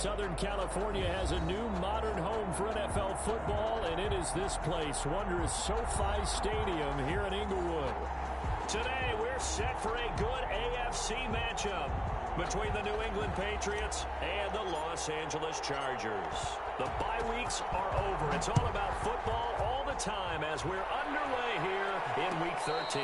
Southern California has a new modern home for NFL football, and it is this place, wondrous SoFi Stadium here in Inglewood. Today, we're set for a good AFC matchup between the New England Patriots and the Los Angeles Chargers. The bye weeks are over. It's all about football all the time as we're underway here in Week 13.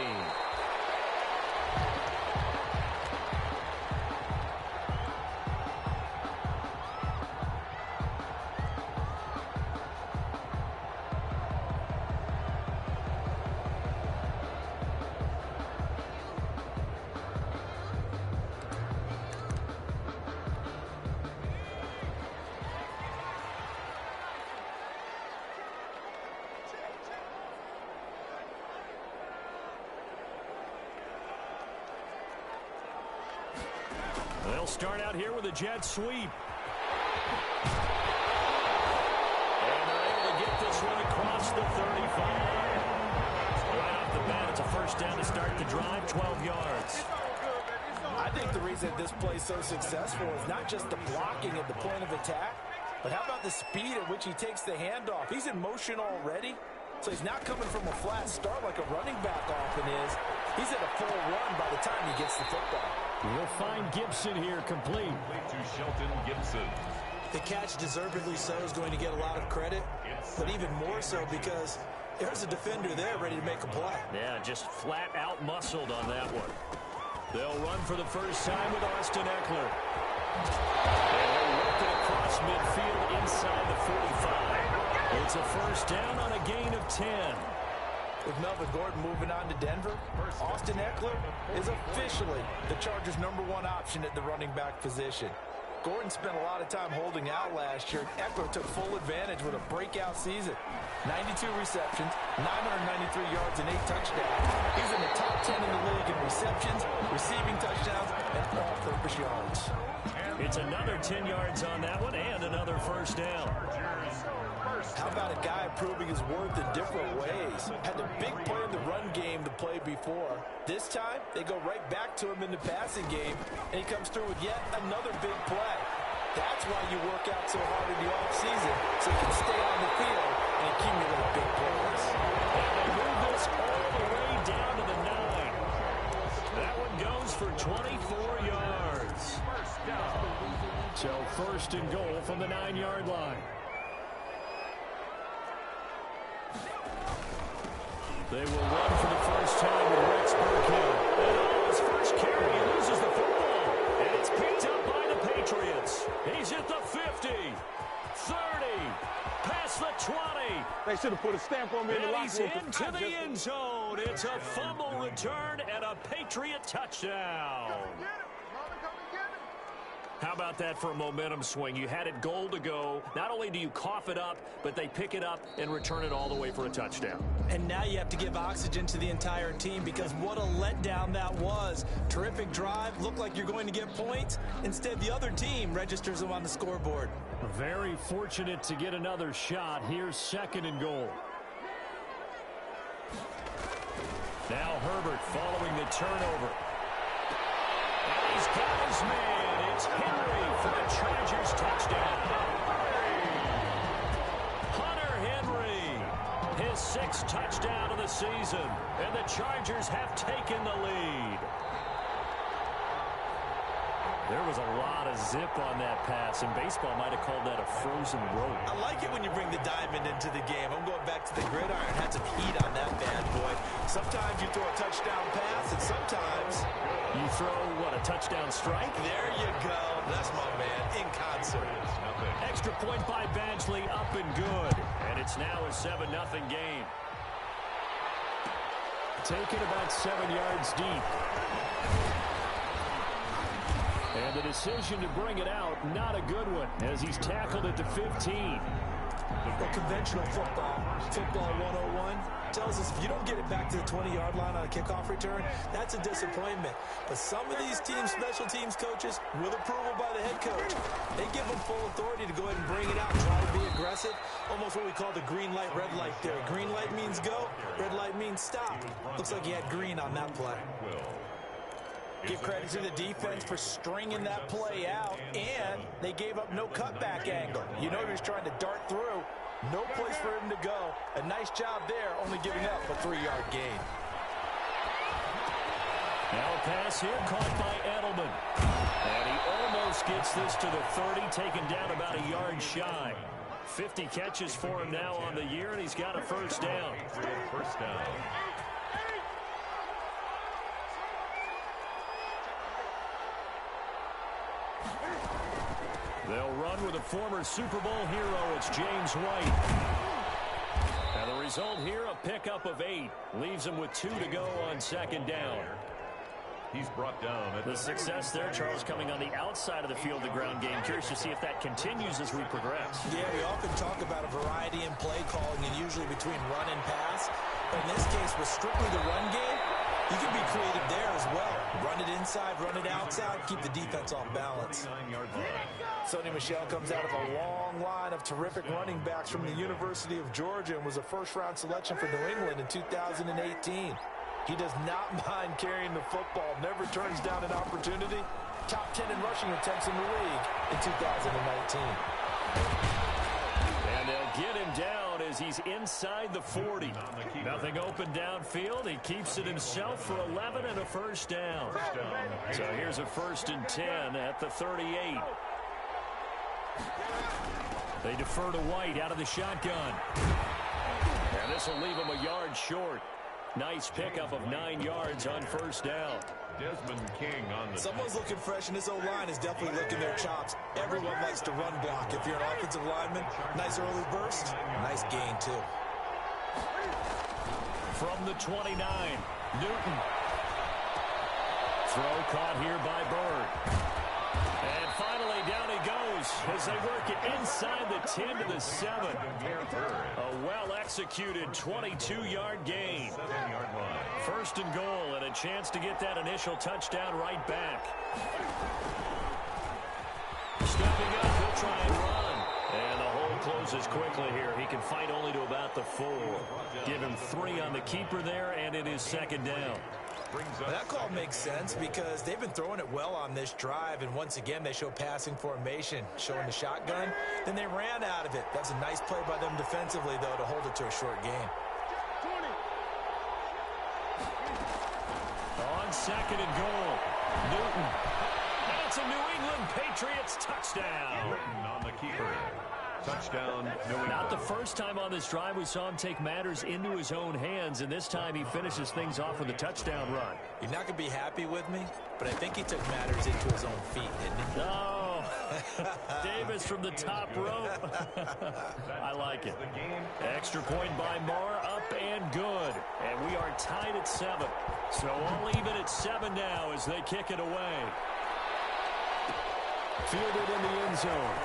They'll start out here with a jet sweep. And they're able to get this one across the 35. Right off the bat, it's a first down to start the drive, 12 yards. I think the reason this play is so successful is not just the blocking at the point of attack, but how about the speed at which he takes the handoff? He's in motion already, so he's not coming from a flat start like a running back often is. He's at a full run by the time he gets the football. We'll find Gibson here complete. To Shelton Gibson. The catch, deservedly so, is going to get a lot of credit, but even more so because there's a defender there ready to make a play. Yeah, just flat out muscled on that one. They'll run for the first time with Austin Eckler. And they'll work it across midfield inside the 45. It's a first down on a gain of 10. With Melvin Gordon moving on to Denver, Austin Eckler is officially the Chargers' #1 option at the running back position. Gordon spent a lot of time holding out last year. Eckler took full advantage with a breakout season. 92 receptions, 993 yards, and 8 touchdowns. He's in the top 10 in the league in receptions, receiving touchdowns, and all-purpose yards. It's another 10 yards on that one and another first down. How about a guy proving his worth in different ways? Had a big play in the run game to play before. This time, they go right back to him in the passing game, and he comes through with yet another big play. That's why you work out so hard in the offseason, so you can stay on the field and accumulate big plays. And they move this all the way down to the 9. That one goes for 24 yards. So first and goal from the 9-yard line. They will run for the first time with Rex Burkhead. And on his first carry, he loses the football. And it's picked up by the Patriots. He's at the 50, 30, past the 20. They should have put a stamp on me in the locker room. And he's into the end zone. It's a fumble return and a Patriot touchdown. How about that for a momentum swing? You had it goal to go. Not only do you cough it up, but they pick it up and return it all the way for a touchdown. And now you have to give oxygen to the entire team because what a letdown that was. Terrific drive. Looked like you're going to get points. Instead, the other team registers them on the scoreboard. Very fortunate to get another shot. Here's second and goal. Now Herbert following the turnover. And he's got his man. It's Henry for the Chargers touchdown. Hunter Henry, his 6th touchdown of the season, and the Chargers have taken the lead. There was a lot of zip on that pass, and baseball might have called that a frozen rope. I like it when you bring the diamond into the game. I'm going back to the gridiron. Had some heat on that bad boy. Sometimes you throw a touchdown pass, and sometimes you throw, what, a touchdown strike? There you go. That's my man, in concert. Extra point by Badgley, up and good. And it's now a 7-0 game. Taken about 7 yards deep. And the decision to bring it out, not a good one, as he's tackled at the 15. Well, conventional football 101, tells us if you don't get it back to the 20-yard line on a kickoff return, that's a disappointment. But some of these teams, special teams coaches, with approval by the head coach, they give them full authority to go ahead and bring it out and try to be aggressive. Almost what we call the green light, red light theory. Green light means go, red light means stop. Looks like he had green on that play. Give credit to the defense for stringing that play out, and they gave up no cutback angle. You know he was trying to dart through. No place for him to go. A nice job there, only giving up a 3-yard gain. Now a pass here, caught by Edelman. And he almost gets this to the 30, taken down about a yard shy. 50 catches for him now on the year, and he's got a first down. First down. They'll run with a former Super Bowl hero. It's James White. And the result here, a pickup of 8. Leaves him with 2 to go on second down. He's brought down. The success there, Charles, coming on the outside of the field, the ground game. Curious to see if that continues as we progress. Yeah, we often talk about a variety in play calling and usually between run and pass. But in this case, with strictly the run game, you can be creative there as well. Run it inside, run it outside, keep the defense off balance. 9-yard line. Sonny Michel comes out of a long line of terrific running backs from the University of Georgia and was a first-round selection for New England in 2018. He does not mind carrying the football, never turns down an opportunity. Top 10 in rushing attempts in the league in 2019. And they'll get him down as he's inside the 40. Nothing open downfield. He keeps it himself for 11 and a first down. So here's a 1st and 10 at the 38. They defer to White out of the shotgun. And this will leave him a yard short. Nice pickup of 9 yards on first down. Desmond King on the... Someone's looking fresh, and this O-line is definitely licking their chops. Everyone likes to run block. If you're an offensive lineman, nice early burst, nice gain, too. From the 29, Newton. Throw caught here by Bird. And finally, down he goes as they work it inside the 10 to the 7. A well-executed 22-yard gain. 7-yard line. 1st and goal, and a chance to get that initial touchdown right back. Stepping up, he'll try and run. And the hole closes quickly here. He can fight only to about the 4. Give him 3 on the keeper there, and it is 2nd down. That call makes sense because they've been throwing it well on this drive, and once again they show passing formation, showing the shotgun. Then they ran out of it. That's a nice play by them defensively, though, to hold it to a short gain. On 2nd and goal, Newton. That's a New England Patriots touchdown. Newton on the keeper. Touchdown, New England. Not the first time on this drive we saw him take matters into his own hands, and this time he finishes things off with a touchdown run. You're not going to be happy with me, but I think he took matters into his own feet, didn't he? Oh, Davis from the top rope. I like it. Extra point by Marr, up and good. And we are tied at 7. So all even at 7 now as they kick it away. Fielded in the end zone.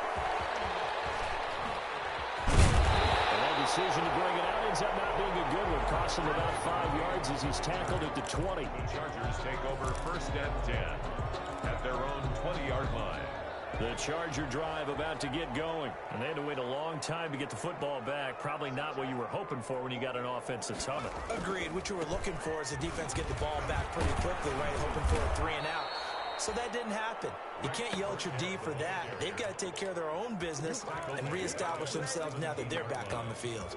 Decision to bring it out ends up not being a good one. Cost him about 5 yards as he's tackled at the 20. The Chargers take over 1st and 10 at their own 20-yard line. The Charger drive about to get going. And they had to wait a long time to get the football back. Probably not what you were hoping for when you got an offense that's humming. Agreed. What you were looking for is the defense get the ball back pretty quickly, right? Hoping for a 3 and out. So that didn't happen. You can't yell at your D for that. They've got to take care of their own business and reestablish themselves now that they're back on the field.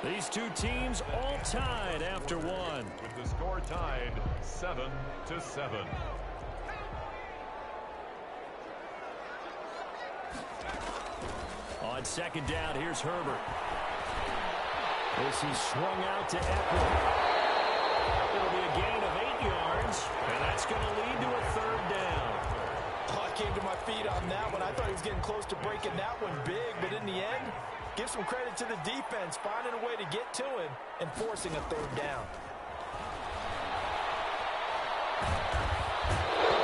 These two teams all tied after 1. With the score tied 7-7. On 2nd down, here's Herbert. As he's swung out to Eckler. It'll be a gain of 8 yards, and that's going to lead to a 3rd down. Oh, I came to my feet on that one. I thought he was getting close to breaking that one big, but in the end, give some credit to the defense, finding a way to get to him and forcing a 3rd down.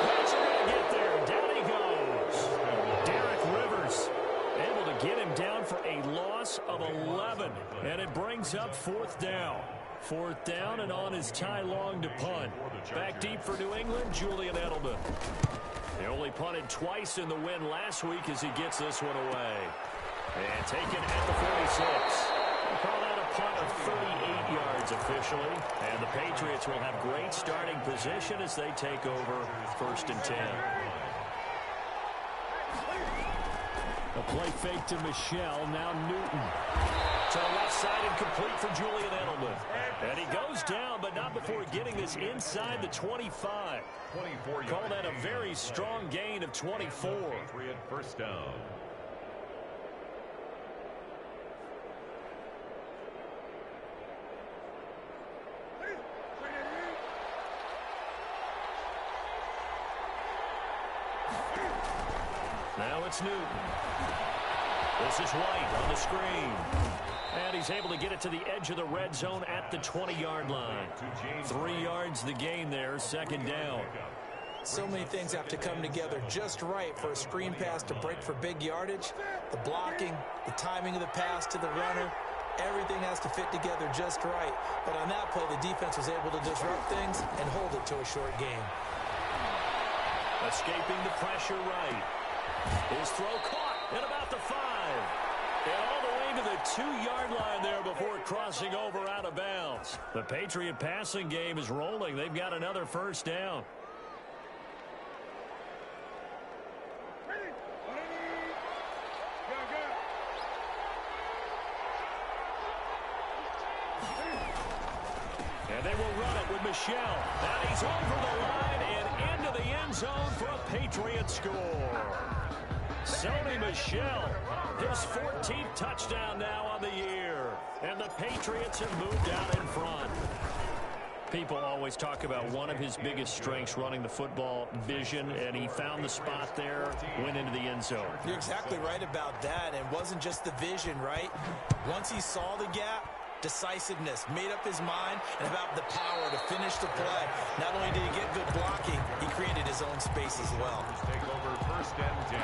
That's going to get there. Down he goes. Derek Rivers able to get him down for a loss of 11, and it brings up 4th down. 4th down, and on is Ty Long to punt. Back deep for New England, Julian Edelman. They only punted twice in the win last week as he gets this one away. And taken at the 46. We'll call that a punt of 38 yards downs officially, and the Patriots will have great starting position as they take over 1st and 10. A play fake to Michel, now Newton. To the left side and complete for Julian Edelman. And he goes down, but not before getting this inside the 25. Call that a very strong gain of 24. First down. Now it's Newton. This is White on the screen. And he's able to get it to the edge of the red zone at the 20-yard line. 3 yards the gain there, 2nd down. So many things have to come together just right for a screen pass to break for big yardage. The blocking, the timing of the pass to the runner, everything has to fit together just right. But on that play, the defense was able to disrupt things and hold it to a short gain. Escaping the pressure right. His throw caught at about the 5. And all the way to the 2-yard line there before crossing over out of bounds. The Patriot passing game is rolling. They've got another 1st down. And they will run it with Michel. And he's over the line and into the end zone for a Patriot score. Sony Michel, his 14th touchdown now on the year. And the Patriots have moved out in front. People always talk about one of his biggest strengths, running the football, vision, and he found the spot there, went into the end zone. You're exactly right about that. It wasn't just the vision, right? Once he saw the gap, decisiveness, made up his mind, and about the power to finish the play. Not only did he get good blocking, he created his own space as well. Take over 1st and 10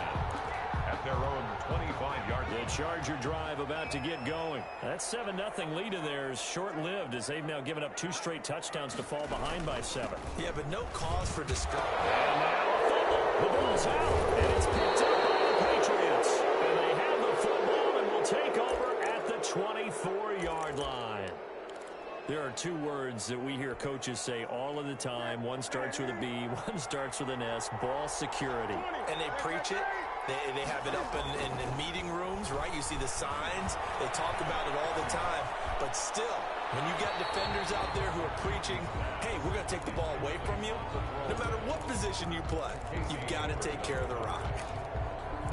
at their own 25-yard line. The Charger drive about to get going. That 7-0 lead of theirs short-lived as they've now given up 2 straight touchdowns to fall behind by 7. Yeah, but no cause for distress. And now a fumble. The ball's out, and it's picked up by the Patriots. And they have the football and will take over at the 24-yard line. There are 2 words that we hear coaches say all of the time. One starts with a B, one starts with an S, ball security. And they preach it. They have it up in meeting rooms, right? You see the signs. They talk about it all the time. But still, when you got defenders out there who are preaching, hey, we're going to take the ball away from you, no matter what position you play, you've got to take care of the rock.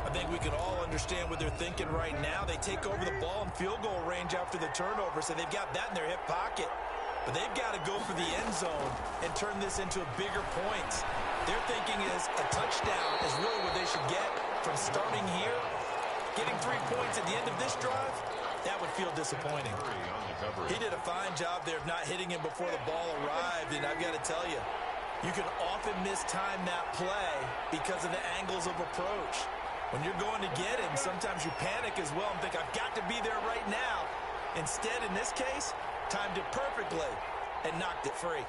I think we can all understand what they're thinking right now. They take over the ball in field goal range after the turnover, so they've got that in their hip pocket. But they've got to go for the end zone and turn this into a bigger points. Their thinking is a touchdown is really what they should get from starting here. Getting 3 points at the end of this drive, that would feel disappointing. He did a fine job there of not hitting him before the ball arrived, and I've got to tell you, you can often mistime that play because of the angles of approach. When you're going to get him, sometimes you panic as well and think, I've got to be there right now. Instead, in this case, timed it perfectly and knocked it free.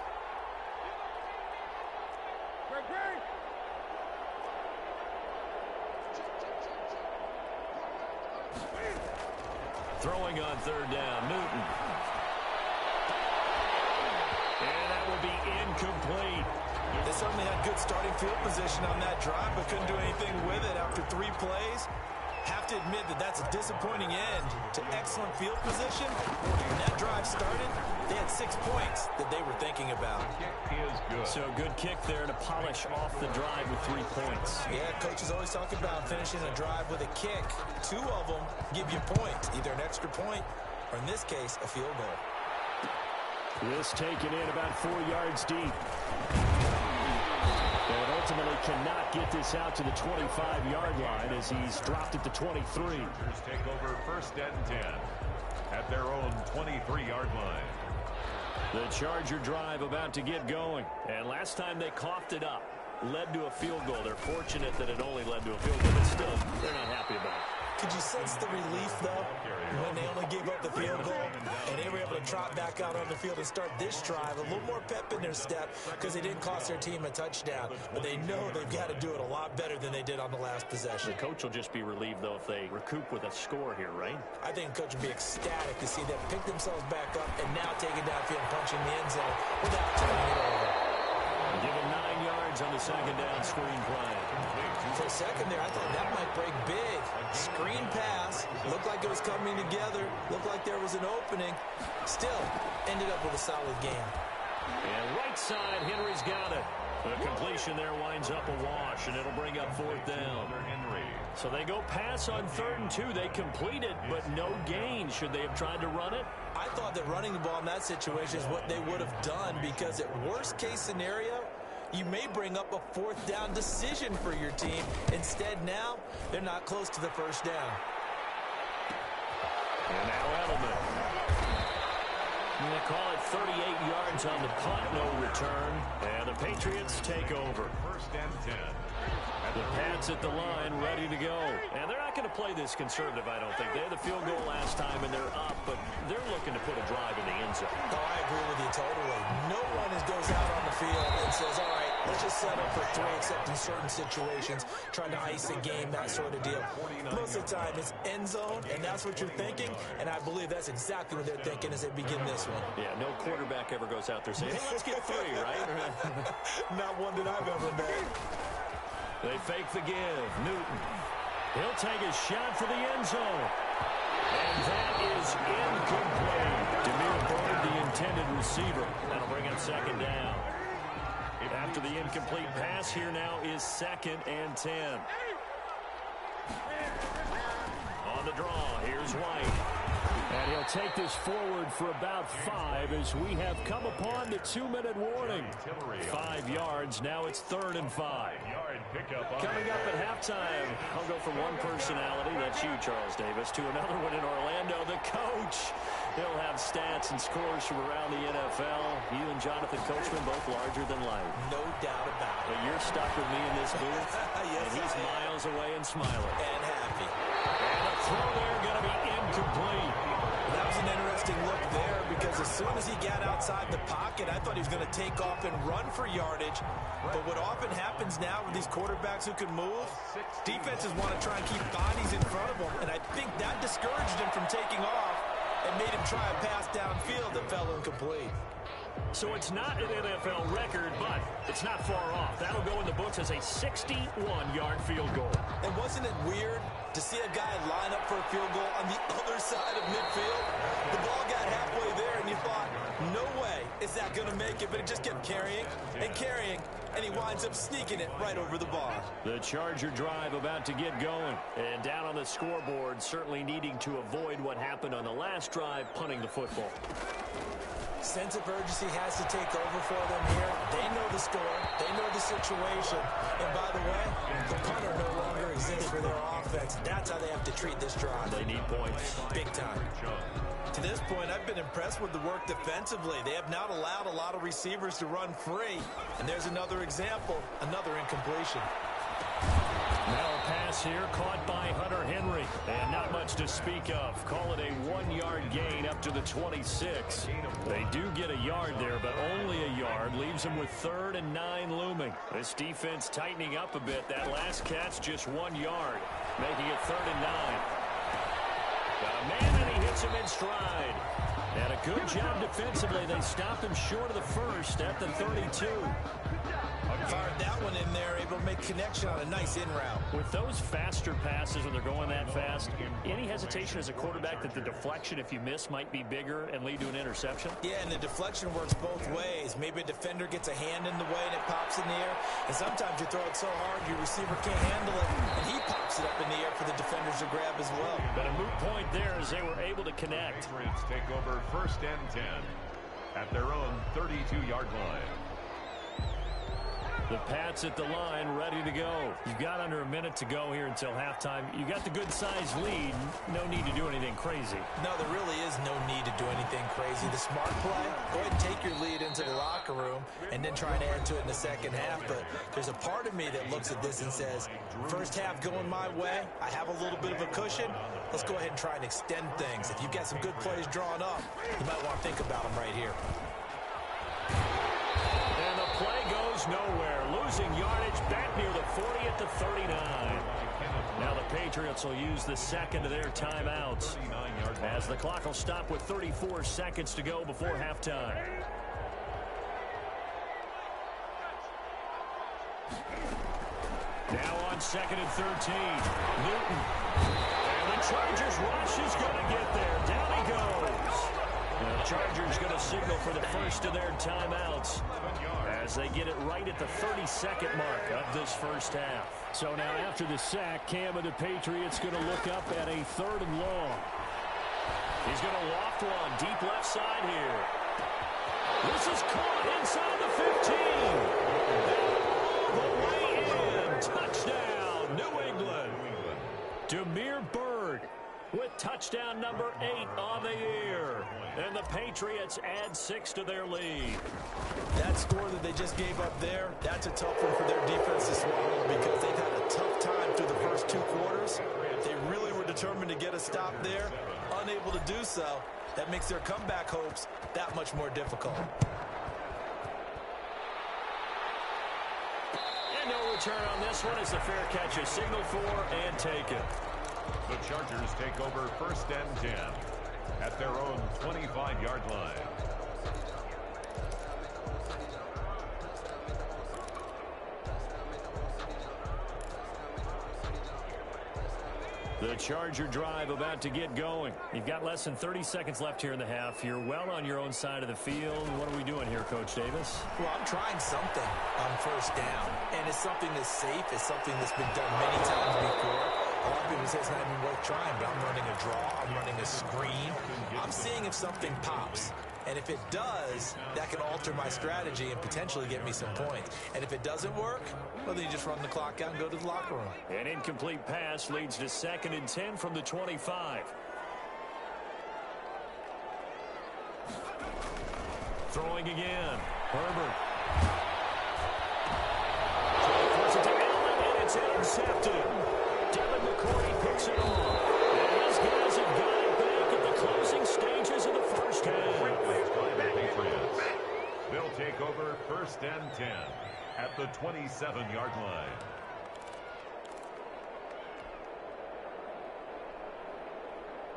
Throwing on 3rd down, Newton. And that will be incomplete. They certainly had good starting field position on that drive, but couldn't do anything with it after 3 plays. Have to admit that that's a disappointing end to excellent field position. When that drive started, they had 6 points that they were thinking about. Kick is good. So good kick there to polish off the drive with 3 points. Yeah, coaches always talk about finishing a drive with a kick. 2 of them give you points, either an extra point or, in this case, a field goal. This taken in about 4 yards deep. And ultimately cannot get this out to the 25-yard line as he's dropped it to 23. Take over 1st and 10 at their own 23-yard line. The Charger drive about to get going. And last time they coughed it up, led to a field goal. They're fortunate that it only led to a field goal, but still, they're not happy about it. Could you sense the relief, though, when they only gave up the field goal and they were able to trot back out on the field and start this drive. A little more pep in their step because they didn't cost their team a touchdown. But they know they've got to do it a lot better than they did on the last possession. The coach will just be relieved, though, if they recoup with a score here, right? I think the coach would be ecstatic to see them pick themselves back up and now take it downfield and punch in the end zone without turning it over. Given 9 yards on the second down screen play. For a second there, I thought that might break big. Screen pass. Looked like it was coming together. Looked like there was an opening. Still, ended up with a solid game. And right side, Henry's got it. The completion there winds up a wash, and it'll bring up fourth down. So they go pass on 3rd and 2. They complete it, but no gain. Should they have tried to run it? I thought that running the ball in that situation is what they would have done, because at worst case scenario, you may bring up a 4th down decision for your team. Instead, now, they're not close to the first down. And now Edelman. They call it 38 yards on the punt, no return. And the Patriots take over. 1st and 10. The Pats at the line, ready to go. And they're not going to play this conservative, I don't think. They had the field goal last time, and they're up, but they're looking to put a drive in the end zone. Oh, I agree with you totally. No one goes out on the field and says, all right, let's just settle for 3, except in certain situations, trying to ice a game, that sort of deal. Most of the time, it's end zone, and that's what you're thinking, and I believe that's exactly what they're thinking as they begin this one. Yeah, no quarterback ever goes out there saying, hey, let's get 3, right? Not one that I've ever met. They fake the give. Newton. He'll take a shot for the end zone. And that is incomplete. Demir Bird, the intended receiver. That'll bring up 2nd down. After the incomplete pass, here now is 2nd and 10. On the draw, here's White. And he'll take this forward for about 5 as we have come upon the 2-minute warning. 5 yards, now it's 3rd and 5. Coming up at halftime, I'll go from one personality, that's you, Charles Davis, to another one in Orlando, the coach. He'll have stats and scores from around the NFL. You and Jonathan Coachman both larger than life. No doubt about it. But you're stuck with me in this booth, Yes, and he's miles away and smiling. And happy. And a throw there going to be incomplete. That was an interesting look there, because as soon as he got outside the pocket, I thought he was going to take off and run for yardage. But what often happens now with these quarterbacks who can move, defenses want to try and keep bodies in front of them, and I think that discouraged him from taking off and made him try a pass downfield that fell incomplete. So it's not an NFL record, but it's not far off. That'll go in the books as a 61-yard field goal. And wasn't it weird to see a guy line up for a field goal on the other side of midfield? The ball got halfway there, and you thought, no way is that going to make it, but it just kept carrying and carrying, and he winds up sneaking it right over the bar. The Charger drive about to get going. And down on the scoreboard, certainly needing to avoid what happened on the last drive, punting the football. Sense of urgency has to take over for them here. They know the score. They know the situation. And by the way, the punter no longer exists for their offense. That's how they have to treat this drive. They need points. Big time. To this point, I've been impressed with the work defensively. They have not allowed a lot of receivers to run free. And there's another example, another incompletion. Now a pass here caught by Hunter Henry. And not much to speak of. Call it a 1-yard gain up to the 26. They do get a yard there, but only a yard. Leaves them with 3rd and 9 looming. This defense tightening up a bit. That last catch just 1 yard, making it 3rd and 9. Got a man, and he hits him in stride. And a good job defensively. They stop him short of the first at the 32. Fired that one in there, able to make connection on a nice in route. With those faster passes when they're going that fast, any hesitation as a quarterback that the deflection, if you miss, might be bigger and lead to an interception? Yeah, and the deflection works both ways. Maybe a defender gets a hand in the way and it pops in the air. And sometimes you throw it so hard your receiver can't handle it, and he pops it up in the air for the defenders to grab as well. But a moot point there as they were able to connect. Patriots take over 1st and 10 at their own 32-yard line. The Pats at the line, ready to go. You've got under a minute to go here until halftime. You got the good-sized lead. No need to do anything crazy. No, there really is no need to do anything crazy. The smart play, go ahead and take your lead into the locker room and then try to add to it in the second half. But there's a part of me that looks at this and says, first half going my way, I have a little bit of a cushion. Let's go ahead and try and extend things. If you've got some good plays drawn up, you might want to think about them right here. And the play goes nowhere. Losing yardage back near the 40 at the 39. Now the Patriots will use the second of their timeouts as the clock will stop with 34 seconds to go before halftime. Now on 2nd and 13. Newton. And the Chargers rush is going to get there. Down he goes. And the Chargers going to signal for the first of their timeouts as they get it right at the 32nd mark of this first half. So now after the sack, Cam and the Patriots going to look up at a 3rd and long. He's going to loft one deep left side here. This is caught inside the 15. All the way in. Touchdown, New England. Damiere Byrd with touchdown number 8 on the year. And the Patriots add 6 to their lead. That score that they just gave up there, that's a tough one for their defense to swallow because they've had a tough time through the first 2 quarters. They really were determined to get a stop there. Unable to do so, that makes their comeback hopes that much more difficult. And no return on this one as the fair catch is signaled for and taken. The Chargers take over 1st and 10 at their own 25-yard line. The Charger drive about to get going. You've got less than 30 seconds left here in the half. You're well on your own side of the field. What are we doing here, Coach Davis? Well, I'm trying something on 1st down, and it's something that's safe. It's something that's been done many times before. A lot of people say it's not even worth trying, but I'm running a draw. I'm running a screen. I'm seeing if something pops. And if it does, that can alter my strategy and potentially get me some points. And if it doesn't work, well, then you just run the clock out and go to the locker room. An incomplete pass leads to 2nd and 10 from the 25. Throwing again. Herbert. Throws it to Allen, and it's intercepted. Devin McCourty picks it off. And these guys have got it back at the closing stages of the first half. They'll take over 1st and 10 at the 27-yard line.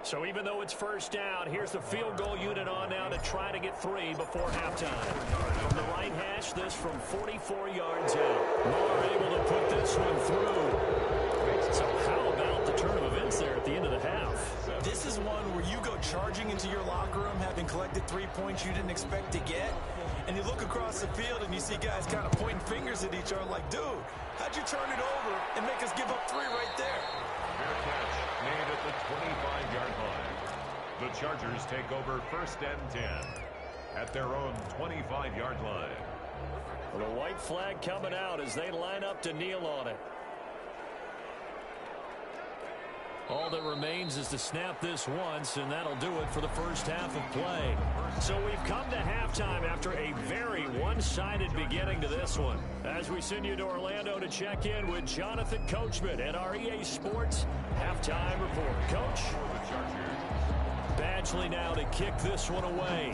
So even though it's 1st down, here's the field goal unit on now to try to get 3 before halftime. From the right hash, this from 44 yards out. Moore able to put this one through. So how about the turn of events there at the end of the half? This is one where you go charging into your locker room having collected 3 points you didn't expect to get, and you look across the field and you see guys kind of pointing fingers at each other like, dude, how'd you turn it over and make us give up 3 right there? Fair catch made at the 25-yard line. The Chargers take over 1st and 10 at their own 25-yard line. Well, the white flag coming out as they line up to kneel on it. All that remains is to snap this once, and that'll do it for the first half of play. So we've come to halftime after a very one-sided beginning to this one. As we send you to Orlando to check in with Jonathan Coachman at our EA Sports Halftime Report. Coach? Badgley now to kick this one away.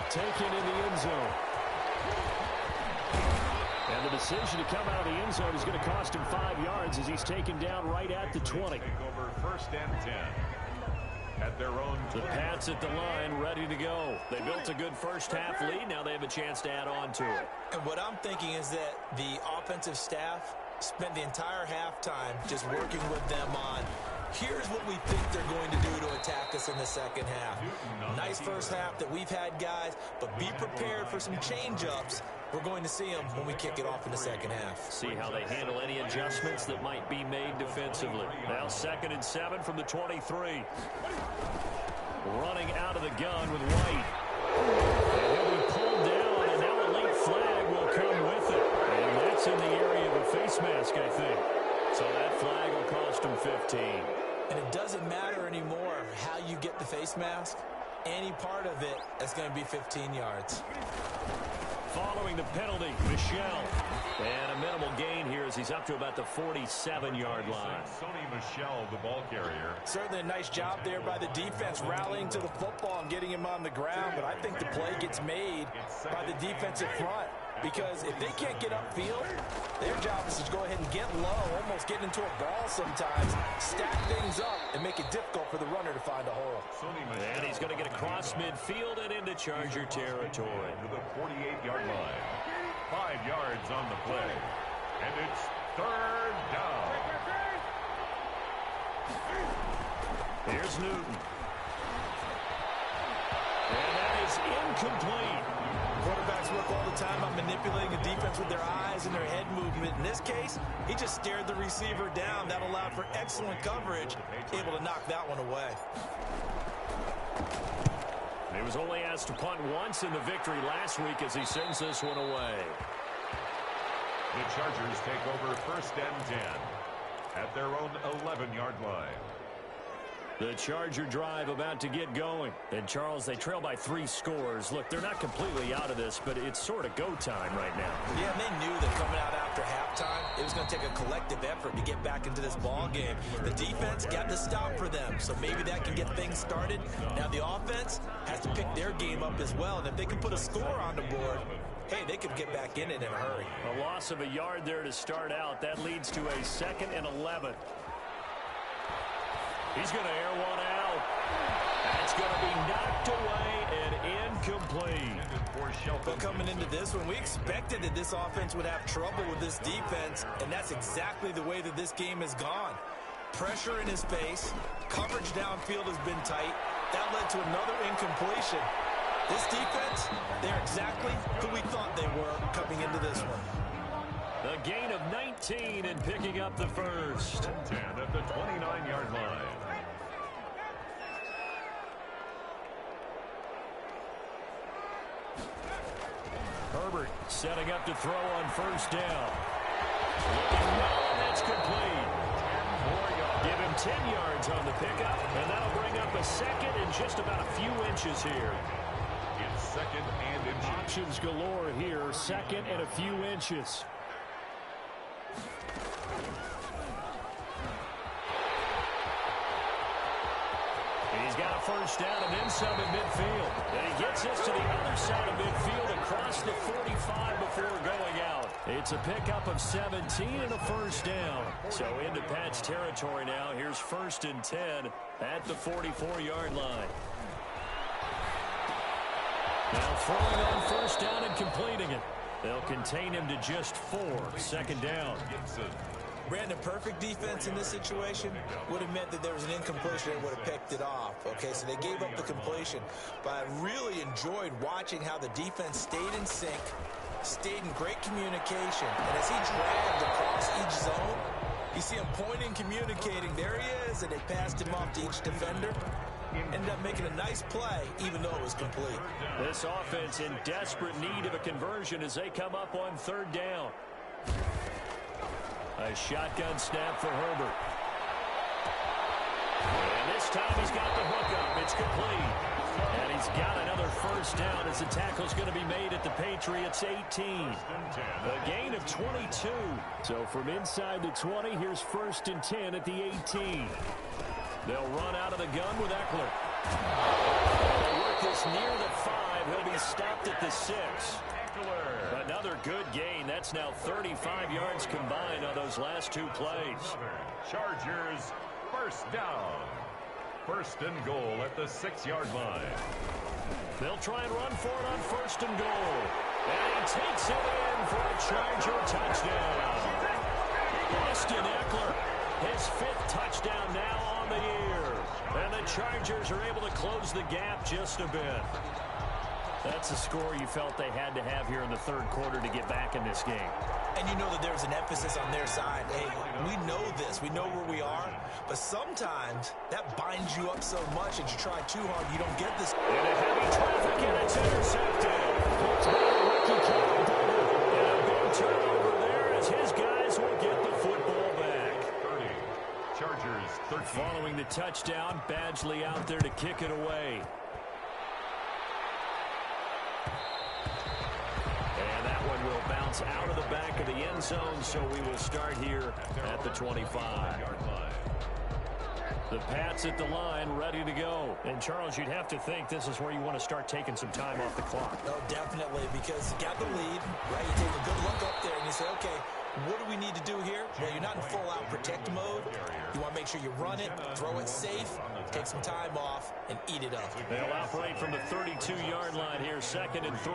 Taken in the end zone. And the decision to come out of the end zone is going to cost him 5 yards as he's taken down right at the 20. Take over 1st and 10 at their own 20. The Pats at the line, ready to go. They built a good first half lead. Now they have a chance to add on to it. And what I'm thinking is that the offensive staff spent the entire halftime just working with them on, here's what we think they're going to do to attack us in the second half. Nice first half that we've had, guys, but be prepared for some change-ups. We're going to see them when we kick it off in the second half. See how they handle any adjustments that might be made defensively. Now 2nd and 7 from the 23. Running out of the gun with White. And he'll be gets in the area of a face mask, I think. So that flag will cost him 15. And it doesn't matter anymore how you get the face mask. Any part of it is going to be 15 yards. Following the penalty, Michel. And a minimal gain here as he's up to about the 47-yard line. Sony Michel, the ball carrier. Certainly a nice job there by the defense rallying to the football and getting him on the ground, but I think the play gets made by the defensive front because if they can't get upfield, their job is to go ahead and get low, almost get into a ball sometimes, stack things up, and make it difficult for the runner to find a hole. And he's going to get across midfield and into Charger territory. To the 48-yard line. 5 yards on the play. And it's third down. Here's Newton. And that is incomplete. Quarterbacks work all the time on manipulating the defense with their eyes and their head movement. In this case, he just stared the receiver down. That allowed for excellent coverage, able to knock that one away. He was only asked to punt once in the victory last week as he sends this one away. The Chargers take over first and 10 at their own 11-yard line. The Charger drive about to get going. And, Charles, they trail by 3 scores. Look, they're not completely out of this, but it's sort of go time right now. Yeah, and they knew that coming out after halftime, it was going to take a collective effort to get back into this ball game. The defense got the stop for them, so maybe that can get things started. Now the offense has to pick their game up as well, and if they can put a score on the board, hey, they could get back in it in a hurry. A loss of a yard there to start out. That leads to a 2nd and 11. He's going to air one out. That's going to be knocked away and incomplete. But coming into this one, we expected that this offense would have trouble with this defense, and that's exactly the way that this game has gone. Pressure in his face. Coverage downfield has been tight. That led to another incompletion. This defense, they're exactly who we thought they were coming into this one. A gain of 19 and picking up the first. 10 at the 29-yard line. Herbert setting up to throw on first down. And that's complete. Give him 10 yards on the pickup, and that'll bring up a 2nd and just about a few inches here. It's 2nd and inches. Options galore here, 2nd and a few inches. He's got a first down and then some at midfield. And he gets this to the other side of midfield across the 45 before going out. It's a pickup of 17 and a first down. So into Pat's territory now. Here's 1st and 10 at the 44-yard line. Now throwing on first down and completing it. They'll contain him to just 4. 2nd down. Brandon, perfect defense in this situation would have meant that there was an incompletion and would have picked it off. Okay, so they gave up the completion. But I really enjoyed watching how the defense stayed in sync, stayed in great communication. And as he dragged across each zone, you see him pointing, communicating. There he is, and they passed him off to each defender. Ended up making a nice play, even though it was complete. This offense in desperate need of a conversion as they come up on 3rd down. A shotgun snap for Herbert. And this time he's got the hookup. It's complete. And he's got another first down as the tackle's going to be made at the Patriots' 18. A gain of 22. So from inside the 20, here's 1st and 10 at the 18. They'll run out of the gun with Eckler. They'll work this near the 5. He'll be stopped at the 6. Another good gain. That's now 35 yards combined on those last 2 plays. Chargers first down. 1st and goal at the 6-yard line. They'll try and run for it on 1st and goal. And he takes it in for a Charger touchdown. Austin Eckler, his 5th touchdown now on the year. And the Chargers are able to close the gap just a bit. That's a score you felt they had to have here in the 3rd quarter to get back in this game. And you know that there's an emphasis on their side. Hey, we know this. We know where we are. But sometimes that binds you up so much that you try too hard, you don't get this. In a heavy traffic, and it's intercepted. And a big turnover there, Following the touchdown, Badgley out there to kick it away. And that one will bounce out of the back of the end zone, so we will start here at the 25. The Pats at the line, ready to go. And, Charles, you'd have to think this is where you want to start taking some time off the clock. Oh, definitely, because you got the lead, right? You take a good look up there and you say, okay, what do we need to do here? Well, you're not in full-out protect mode. You want to make sure you run it, throw it safe, take some time off, and eat it up. They'll operate from the 32-yard line here, 2nd and 3.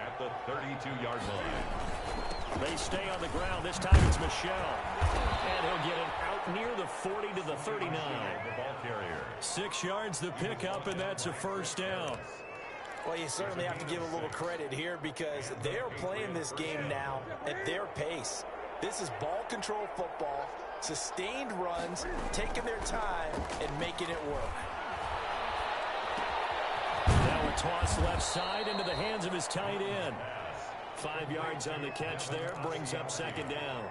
At the 32-yard line. They stay on the ground. This time it's Michel. And he'll get it out near the 40 to the 39. The ball carrier. 6 yards the pickup, and that's a first down. Well, you certainly have to give a little credit here because they're playing this game now at their pace. This is ball control football, sustained runs, taking their time, and making it work. Now a toss left side into the hands of his tight end. 5 yards on the catch there, brings up 2nd down.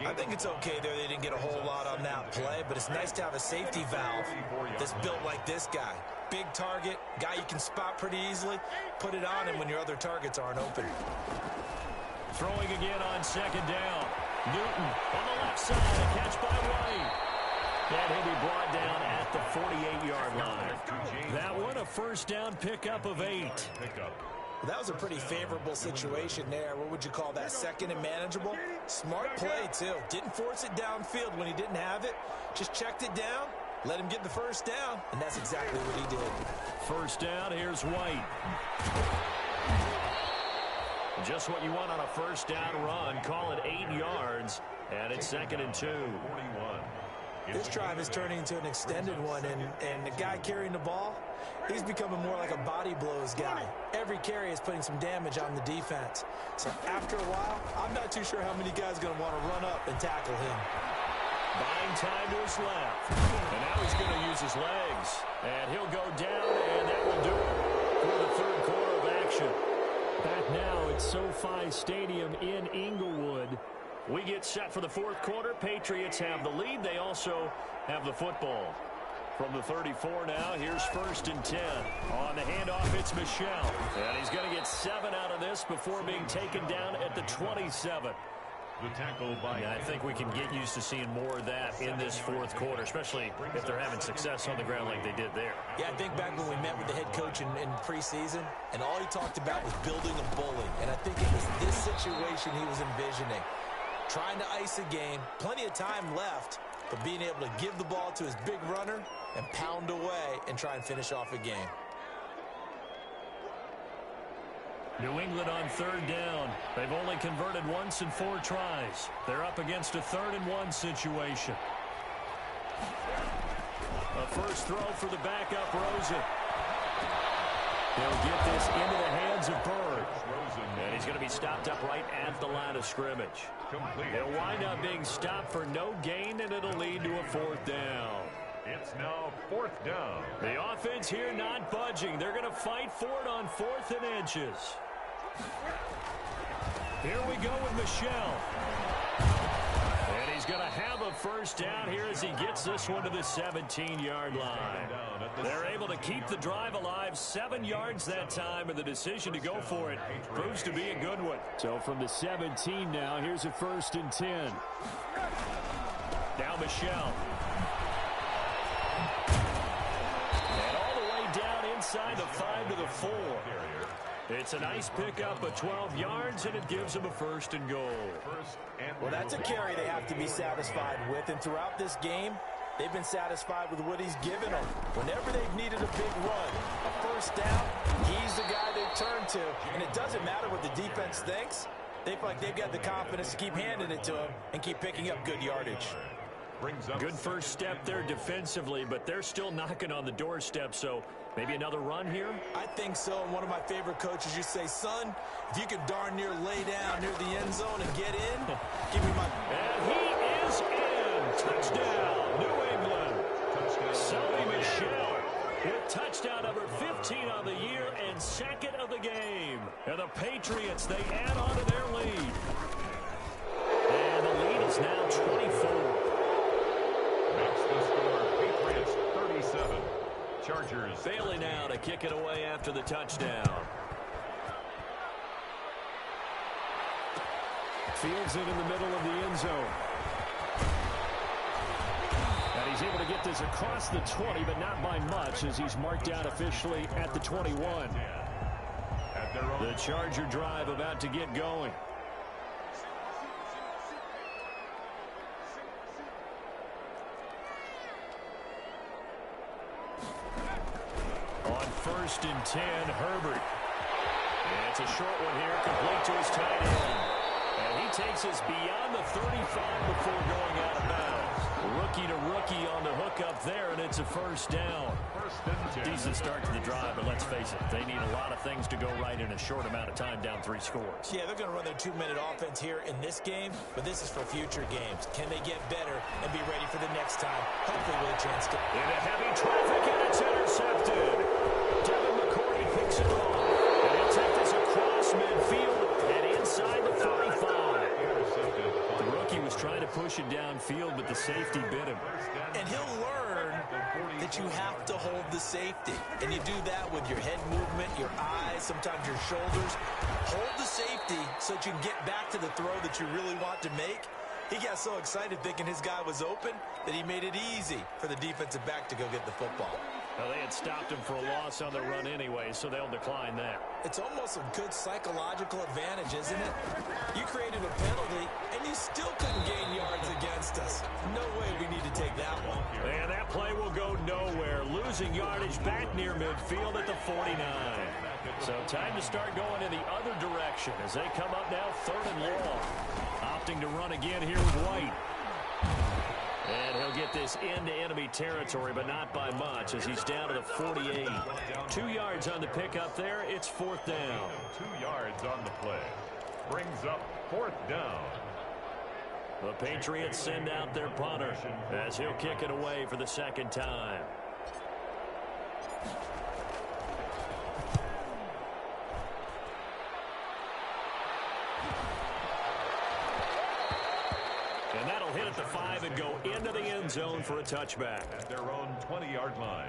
I think it's okay there. They didn't get a whole lot on that play, but it's nice to have a safety valve that's built like this guy. Big target, guy you can spot pretty easily. Put it on him when your other targets aren't open. Throwing again on 2nd down. Newton on the left side, a catch by White. And he'll be brought down at the 48-yard line. That one a first down pickup of 8. Well, that was a pretty favorable situation there. What would you call that? 2nd and manageable? Smart play, too. Didn't force it downfield when he didn't have it. Just checked it down, let him get the first down, and that's exactly what he did. First down, here's White. Just what you want on a first down run. Call it 8 yards, and it's 2nd and 2. 41. This drive is turning into an extended one, and the guy carrying the ball, he's becoming more like a body blows guy. Every carry is putting some damage on the defense. So after a while, I'm not too sure how many guys are going to want to run up and tackle him. Buying time to his left. And now he's going to use his legs. And he'll go down, and that will do it for the 3rd quarter of action. Back now at SoFi Stadium in Inglewood. We get set for the 4th quarter. Patriots have the lead. They also have the football. From the 34 now, here's 1st and 10. On the handoff, it's Michel. And he's going to get 7 out of this before being taken down at the 27. The tackle by... I think we can get used to seeing more of that in this 4th quarter, especially if they're having success on the ground like they did there. Yeah, I think back when we met with the head coach in preseason, and all he talked about was building a bully. And I think it was this situation he was envisioning. Trying to ice a game, plenty of time left, but being able to give the ball to his big runner and pound away and try and finish off a game. New England on 3rd down. They've only converted once in 4 tries. They're up against a 3rd and 1 situation. A first throw for the backup, Rosen. He'll get this into the hands of Bird. And he's going to be stopped up right at the line of scrimmage. He'll wind up being stopped for no gain, and it'll lead to a 4th down. It's now 4th down. The offense here not budging. They're going to fight for it on 4th and inches. Here we go with Michel. And he's going to have a first down here as he gets this one to the 17-yard line. They're able to keep the drive alive, 7 yards that time, and the decision to go for it proves to be a good one. So from the 17 now, here's a 1st and 10. Now Michel. And all the way down inside the 5 to the 4. It's a nice pickup of 12 yards, and it gives them a 1st and goal. Well, that's a carry they have to be satisfied with, and throughout this game, they've been satisfied with what he's given them. Whenever they've needed a big run, a first down, he's the guy they've turned to, and it doesn't matter what the defense thinks. They feel like they've got the confidence to keep handing it to him and keep picking up good yardage. Good first step there defensively, but they're still knocking on the doorstep, so maybe another run here? I think so. And one of my favorite coaches, you say, son, if you can darn near lay down near the end zone and get in, give me my... And he is in. Touchdown, New England. Sony Michel with touchdown number 15 on the year and 2nd of the game. And the Patriots, they add on to their lead. And the lead is now 24. Makes the Chargers. Bailey now to kick it away after the touchdown. Fields it in the middle of the end zone. And he's able to get this across the 20, but not by much, as he's marked down officially at the 21. The Charger drive about to get going. On 1st and 10, Herbert. And it's a short one here, complete to his tight end. And he takes us beyond the 35 before going out of bounds. Rookie to rookie on the hook up there, and it's a first down. Decent start to the drive, but let's face it, they need a lot of things to go right in a short amount of time, down 3 scores. Yeah, they're going to run their 2-minute offense here in this game, but this is for future games. Can they get better and be ready for the next time? Hopefully with a chance to... Into heavy traffic, and it's intercepted. Devin McCourty picks it off. And he'll take this across midfield and inside the 35. The rookie was trying to push it downfield, but the safety bit him. And he'll learn that you have to hold the safety. And you do that with your head movement, your eyes, sometimes your shoulders. Hold the safety so that you can get back to the throw that you really want to make. He got so excited thinking his guy was open that he made it easy for the defensive back to go get the football. Well, they had stopped him for a loss on the run anyway, so they'll decline that. It's almost a good psychological advantage, isn't it? You created a penalty, and you still couldn't gain yards against us. No way we need to take that one. And that play will go nowhere. Losing yardage back near midfield at the 49. So time to start going in the other direction as they come up now 3rd and long. Opting to run again here with White. And he'll get this into enemy territory, but not by much, as he's down to the 48. 2 yards on the pickup there. It's 4th down. 2 yards on the play. Brings up 4th down. The Patriots send out their punter as he'll kick it away for the 2nd time. And that'll hit at the 5 and go into the end zone for a touchback. At their own 20-yard line.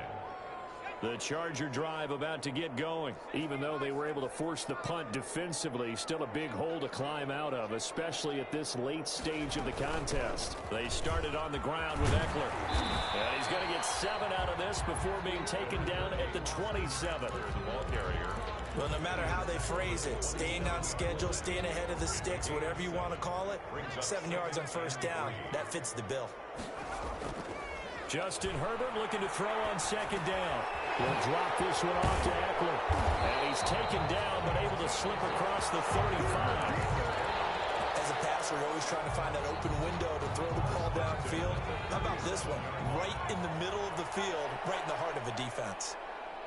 The Charger drive about to get going. Even though they were able to force the punt defensively, still a big hole to climb out of, especially at this late stage of the contest. They started on the ground with Eckler. And he's going to get 7 out of this before being taken down at the 27. There's the ball carrier. Well, no matter how they phrase it, staying on schedule, staying ahead of the sticks, whatever you want to call it, 7 yards on 1st down, that fits the bill. Justin Herbert looking to throw on 2nd down. Will drop this one off to Eckler. And he's taken down, but able to slip across the 35. As a passer, you're always trying to find that open window to throw the ball downfield. How about this one? Right in the middle of the field, right in the heart of a defense.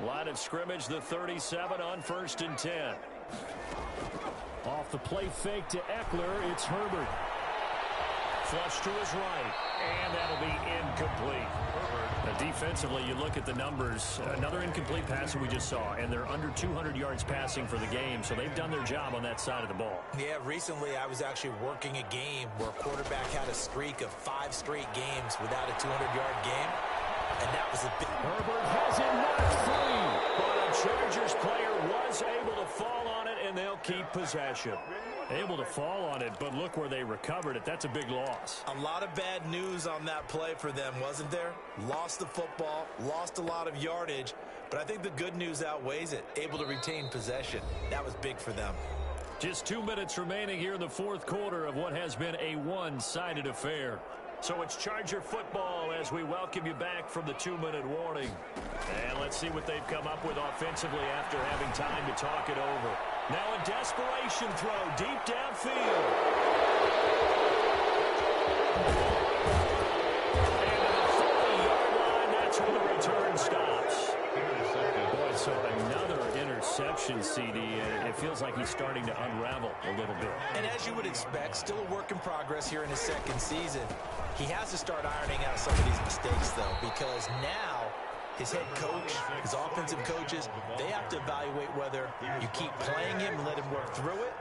Line of scrimmage, the 37 on 1st and 10. Off the play fake to Eckler, it's Herbert. Flush to his right, and that'll be incomplete. Defensively, you look at the numbers. Another incomplete pass that we just saw, and they're under 200 yards passing for the game, so they've done their job on that side of the ball. Yeah, recently I was actually working a game where a quarterback had a streak of 5 straight games without a 200-yard game, and that was a big... Herbert has it knocked free, but a Chargers player was able to fall on it, and they'll keep possession. Able to fall on it, but look where they recovered it. That's a big loss. A lot of bad news on that play for them, wasn't there? Lost the football, lost a lot of yardage, but I think the good news outweighs it. Able to retain possession. That was big for them. Just 2 minutes remaining here in the 4th quarter of what has been a one-sided affair. So it's Charger football as we welcome you back from the 2-minute warning. And let's see what they've come up with offensively after having time to talk it over. Now a desperation throw deep downfield. And at the 40-yard line, that's where the return stops. Boy, so another interception, CD. It feels like he's starting to unravel a little bit. And as you would expect, still a work in progress here in his 2nd season. He has to start ironing out some of these mistakes, though, because now his head coach, his offensive coaches, they have to evaluate whether you keep playing him and let him work through it,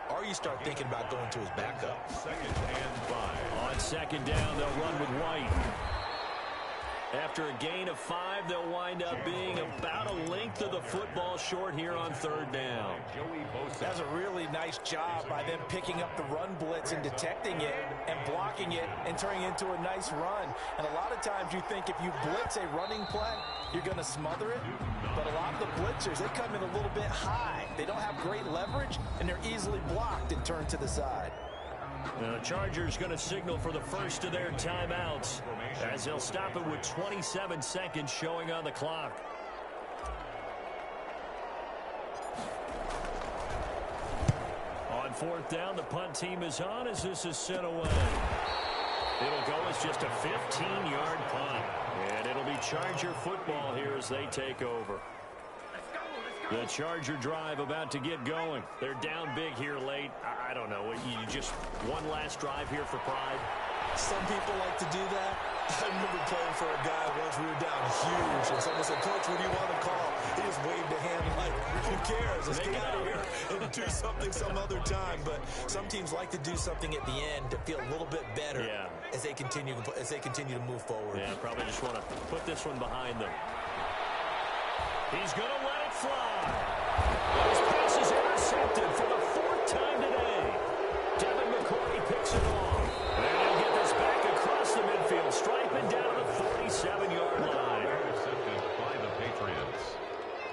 or you start thinking about going to his backup. 2nd and 5. On 2nd down, they'll run with White. After a gain of 5, they'll wind up being about a length of the football short here on 3rd down. That's a really nice job by them picking up the run blitz and detecting it and blocking it and turning it into a nice run. And a lot of times you think if you blitz a running play, you're going to smother it. But a lot of the blitzers, they come in a little bit high. They don't have great leverage, and they're easily blocked and turned to the side. The Chargers going to signal for the first of their timeouts as they'll stop it with 27 seconds showing on the clock. On 4th down, the punt team is on as this is sent away. It'll go as just a 15-yard punt, and it'll be Charger football here as they take over. The Charger drive about to get going. They're down big here late. I don't know. You just one last drive here for pride? Some people like to do that. I remember playing for a guy once. We were down huge, and someone said, "Coach, what do you want to call?" He just waved a hand like, who cares? Let's get out of here and do something some other time. But some teams like to do something at the end to feel a little bit better as they continue to move forward. Yeah, probably just want to put this one behind them. He's going to let it fly. His pass is intercepted for the 4th time today. Devin McCourty picks it off. And he'll get this back across the midfield, striping down to the 47-yard line. Intercepted by the Patriots.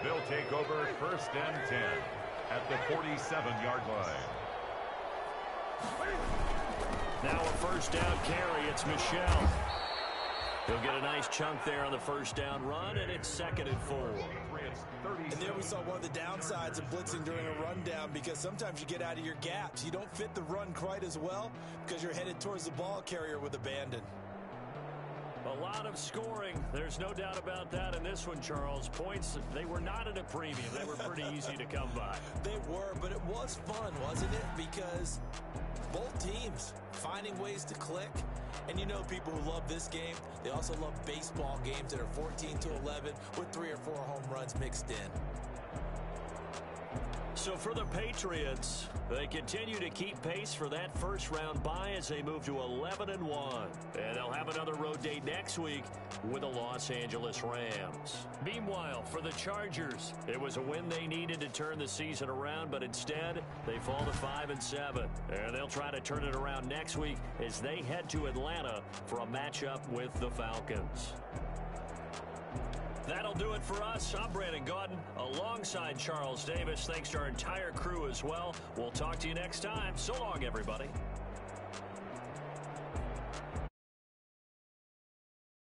They'll take over 1st and 10 at the 47-yard line. Now a 1st down carry. It's Michel. He'll get a nice chunk there on the 1st down run, and it's 2nd and 4. And there we saw one of the downsides of blitzing during a rundown, because sometimes you get out of your gaps. You don't fit the run quite as well because you're headed towards the ball carrier with abandon. A lot of scoring. There's no doubt about that in this one, Charles. Points, they were not at a premium. They were pretty easy to come by. They were, but it was fun, wasn't it? Because both teams finding ways to click. And you know people who love this game, they also love baseball games that are 14-11 with 3 or 4 home runs mixed in. So for the Patriots, they continue to keep pace for that first-round bye as they move to 11-1. And they'll have another road date next week with the Los Angeles Rams. Meanwhile, for the Chargers, it was a win they needed to turn the season around, but instead, they fall to 5-7. And they'll try to turn it around next week as they head to Atlanta for a matchup with the Falcons. That'll do it for us. I'm Brandon Gaudin alongside Charles Davis. Thanks to our entire crew as well. We'll talk to you next time. So long, everybody.